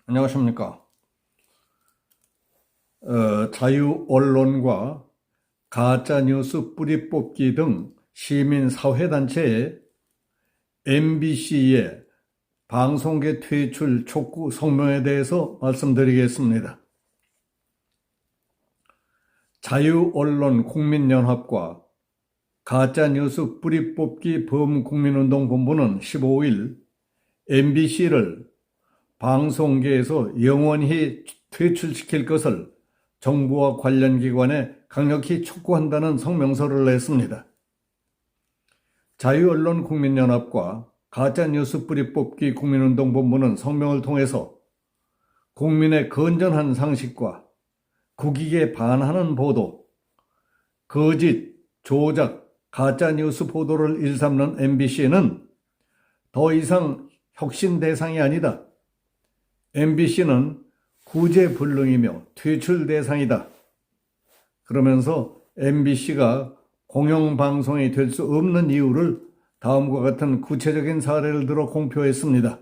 안녕하십니까. 자유 언론과 가짜뉴스 뿌리 뽑기 등 시민사회단체의 MBC의 방송계 퇴출 촉구 성명에 대해서 말씀드리겠습니다. 자유 언론 국민연합과 가짜뉴스 뿌리 뽑기 범국민운동본부는 15일 MBC를 방송계에서 영원히 퇴출시킬 것을 정부와 관련 기관에 강력히 촉구한다는 성명서를 냈습니다. 자유언론 국민연합과 가짜뉴스 뿌리 뽑기 국민운동본부는 성명을 통해서 국민의 건전한 상식과 국익에 반하는 보도, 거짓, 조작, 가짜뉴스 보도를 일삼는 MBC는 더 이상 혁신 대상이 아니다. MBC는 구제불능이며 퇴출 대상이다. 그러면서 MBC가 공영방송이 될 수 없는 이유를 다음과 같은 구체적인 사례를 들어 공표했습니다.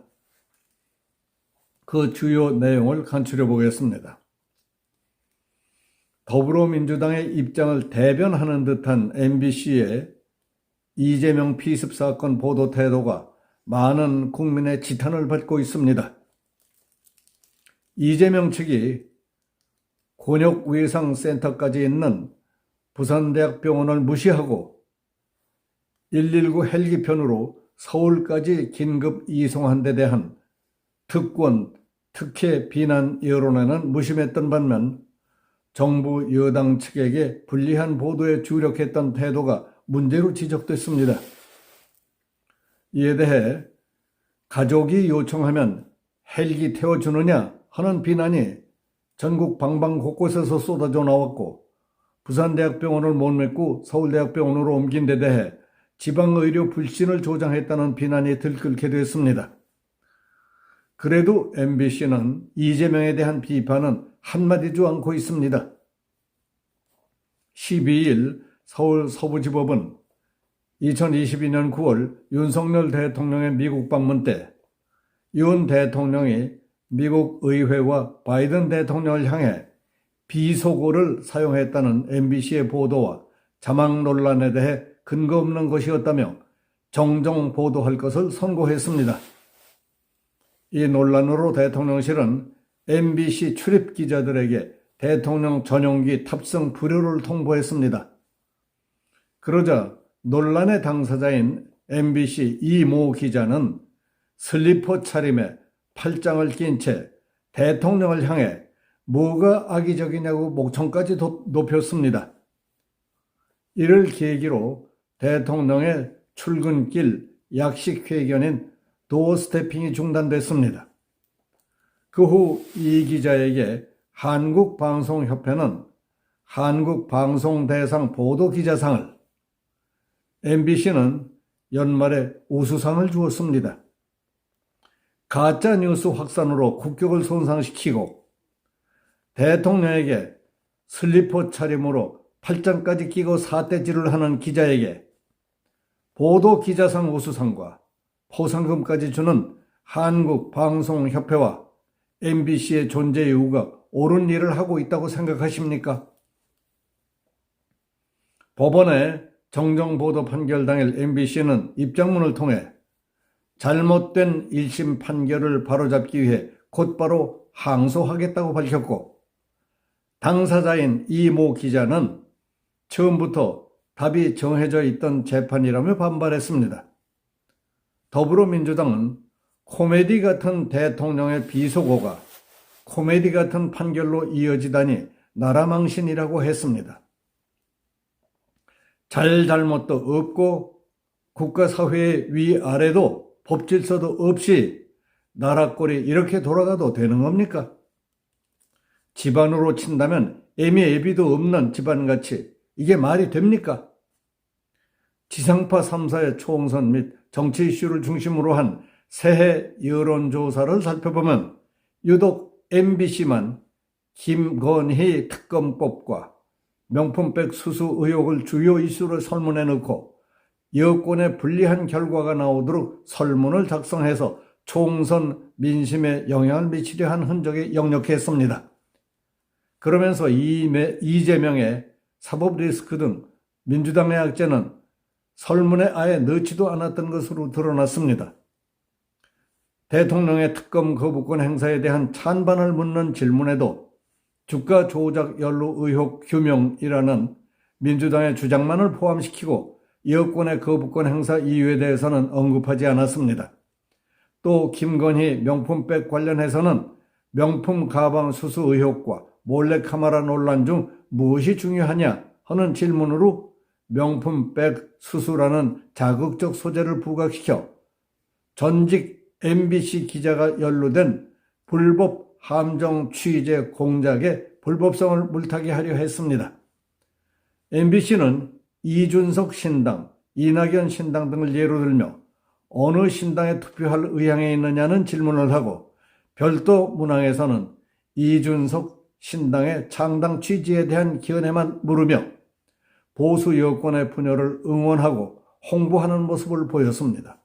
그 주요 내용을 간추려 보겠습니다. 더불어민주당의 입장을 대변하는 듯한 MBC의 이재명 피습 사건 보도 태도가 많은 국민의 지탄을 받고 있습니다. 이재명 측이 곤욕외상센터까지 있는 부산대학병원을 무시하고 119 헬기편으로 서울까지 긴급 이송한 데 대한 특권, 특혜 비난 여론에는 무심했던 반면 정부 여당 측에게 불리한 보도에 주력했던 태도가 문제로 지적됐습니다. 이에 대해 가족이 요청하면 헬기 태워주느냐 하는 비난이 전국 방방 곳곳에서 쏟아져 나왔고, 부산대학병원을 못 맺고 서울대학병원으로 옮긴 데 대해 지방의료 불신을 조장했다는 비난이 들끓게 됐습니다. 그래도 MBC는 이재명에 대한 비판은 한마디도 않고 있습니다. 12일 서울 서부지법은 2022년 9월 윤석열 대통령의 미국 방문 때 윤 대통령이 미국 의회와 바이든 대통령을 향해 비속어를 사용했다는 MBC의 보도와 자막 논란에 대해 근거 없는 것이었다며 정정 보도할 것을 선고했습니다. 이 논란으로 대통령실은 MBC 출입 기자들에게 대통령 전용기 탑승 불효를 통보했습니다. 그러자 논란의 당사자인 MBC 이모 기자는 슬리퍼 차림에 팔짱을 낀 채 대통령을 향해 뭐가 악의적이냐고 목청까지 높였습니다. 이를 계기로 대통령의 출근길 약식 회견인 도어 스태핑이 중단됐습니다. 그 후 이 기자에게 한국방송협회는 한국방송대상 보도기자상을, MBC는 연말에 우수상을 주었습니다. 가짜뉴스 확산으로 국격을 손상시키고 대통령에게 슬리퍼 차림으로 팔짱까지 끼고 사태질을 하는 기자에게 보도기자상 우수상과 포상금까지 주는 한국방송협회와 MBC의 존재 이유가 옳은 일을 하고 있다고 생각하십니까? 법원의 정정보도 판결 당일 MBC는 입장문을 통해 잘못된 1심 판결을 바로잡기 위해 곧바로 항소하겠다고 밝혔고, 당사자인 이모 기자는 처음부터 답이 정해져 있던 재판이라며 반발했습니다. 더불어민주당은 코미디 같은 대통령의 비속어가 코미디 같은 판결로 이어지다니 나라망신이라고 했습니다. 잘못도 없고 국가사회의 위아래도 법질서도 없이 나라 꼴이 이렇게 돌아가도 되는 겁니까? 집안으로 친다면 애미애비도 없는 집안같이 이게 말이 됩니까? 지상파 3사의 총선 및 정치 이슈를 중심으로 한 새해 여론조사를 살펴보면 유독 MBC만 김건희 특검법과 명품백 수수 의혹을 주요 이슈로 설문해 넣고 여권에 불리한 결과가 나오도록 설문을 작성해서 총선 민심에 영향을 미치려 한 흔적이 역력했습니다. 그러면서 이재명의 사법 리스크 등 민주당의 악재는 설문에 아예 넣지도 않았던 것으로 드러났습니다. 대통령의 특검 거부권 행사에 대한 찬반을 묻는 질문에도 주가 조작 연루 의혹 규명이라는 민주당의 주장만을 포함시키고 여권의 거부권 행사 이유에 대해서는 언급하지 않았습니다. 또 김건희 명품백 관련해서는 명품 가방 수수 의혹과 몰래카메라 논란 중 무엇이 중요하냐 하는 질문으로 명품백 수수라는 자극적 소재를 부각시켜 전직 MBC 기자가 연루된 불법 함정 취재 공작의 불법성을 물타기 하려 했습니다. MBC는 이준석 신당, 이낙연 신당 등을 예로 들며 어느 신당에 투표할 의향이 있느냐는 질문을 하고 별도 문항에서는 이준석 신당의 창당 취지에 대한 견해만 물으며 보수 여권의 분열을 응원하고 홍보하는 모습을 보였습니다.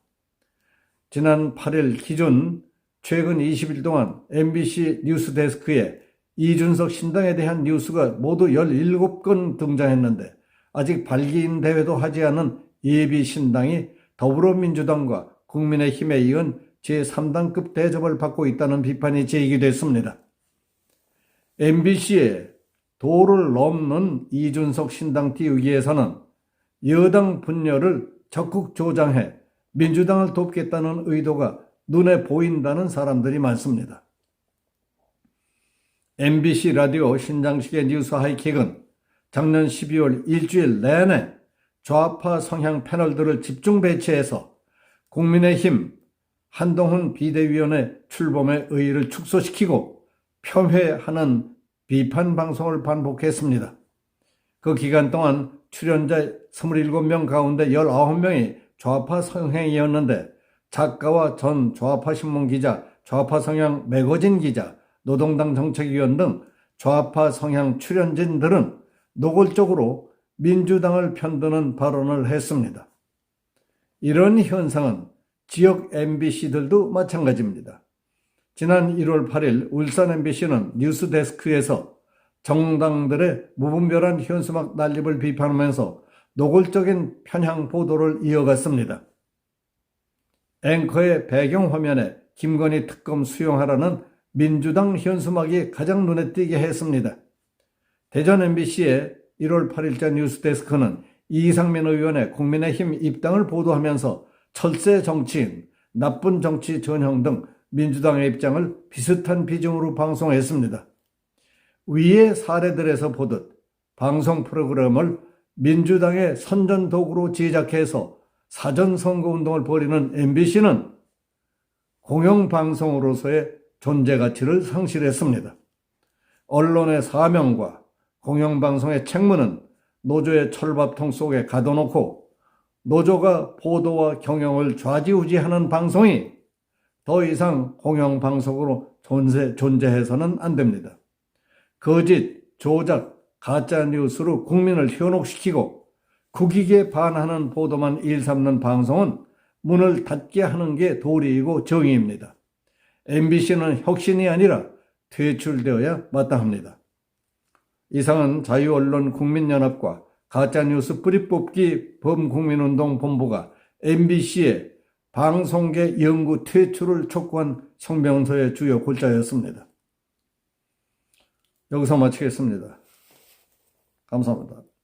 지난 8일 기준 최근 20일 동안 MBC 뉴스데스크에 이준석 신당에 대한 뉴스가 모두 17건 등장했는데 아직 발기인 대회도 하지 않은 예비 신당이 더불어민주당과 국민의힘에 이은 제3당급 대접을 받고 있다는 비판이 제기됐습니다. MBC에 도를 넘는 이준석 신당 띄우기에서는 여당 분열을 적극 조장해 민주당을 돕겠다는 의도가 눈에 보인다는 사람들이 많습니다. MBC 라디오 신장식의 뉴스 하이킥은 작년 12월 일주일 내내 좌파 성향 패널들을 집중 배치해서 국민의힘 한동훈 비대위원회 출범의 의의를 축소시키고 표회하는 비판 방송을 반복했습니다. 그 기간 동안 출연자 27명 가운데 19명이 좌파 성향이었는데 작가와 전 좌파 신문 기자, 좌파 성향 매거진 기자, 노동당 정책위원 등 좌파 성향 출연진들은 노골적으로 민주당을 편드는 발언을 했습니다. 이런 현상은 지역 MBC들도 마찬가지입니다. 지난 1월 8일 울산 MBC는 뉴스데스크에서 정당들의 무분별한 현수막 난립을 비판하면서 노골적인 편향 보도를 이어갔습니다. 앵커의 배경화면에 김건희 특검 수용하라는 민주당 현수막이 가장 눈에 띄게 했습니다. 대전 MBC의 1월 8일자 뉴스데스크는 이상민 의원의 국민의힘 입당을 보도하면서 철새 정치인, 나쁜 정치 전형 등 민주당의 입장을 비슷한 비중으로 방송했습니다. 위의 사례들에서 보듯 방송 프로그램을 민주당의 선전도구로 제작해서 사전선거운동을 벌이는 MBC는 공영방송으로서의 존재가치를 상실했습니다. 언론의 사명과 공영방송의 책무는 노조의 철밥통 속에 가둬놓고 노조가 보도와 경영을 좌지우지하는 방송이 더 이상 공영방송으로 존재해서는 안 됩니다. 거짓, 조작, 가짜뉴스로 국민을 현혹시키고 국익에 반하는 보도만 일삼는 방송은 문을 닫게 하는 게 도리이고 정의입니다. MBC는 혁신이 아니라 퇴출되어야 마땅합니다. 이상은 자유언론 국민연합과 가짜뉴스 뿌리뽑기 범국민운동본부가 MBC의 방송계 영구 퇴출을 촉구한 성명서의 주요 골자였습니다. 여기서 마치겠습니다. 감사합니다.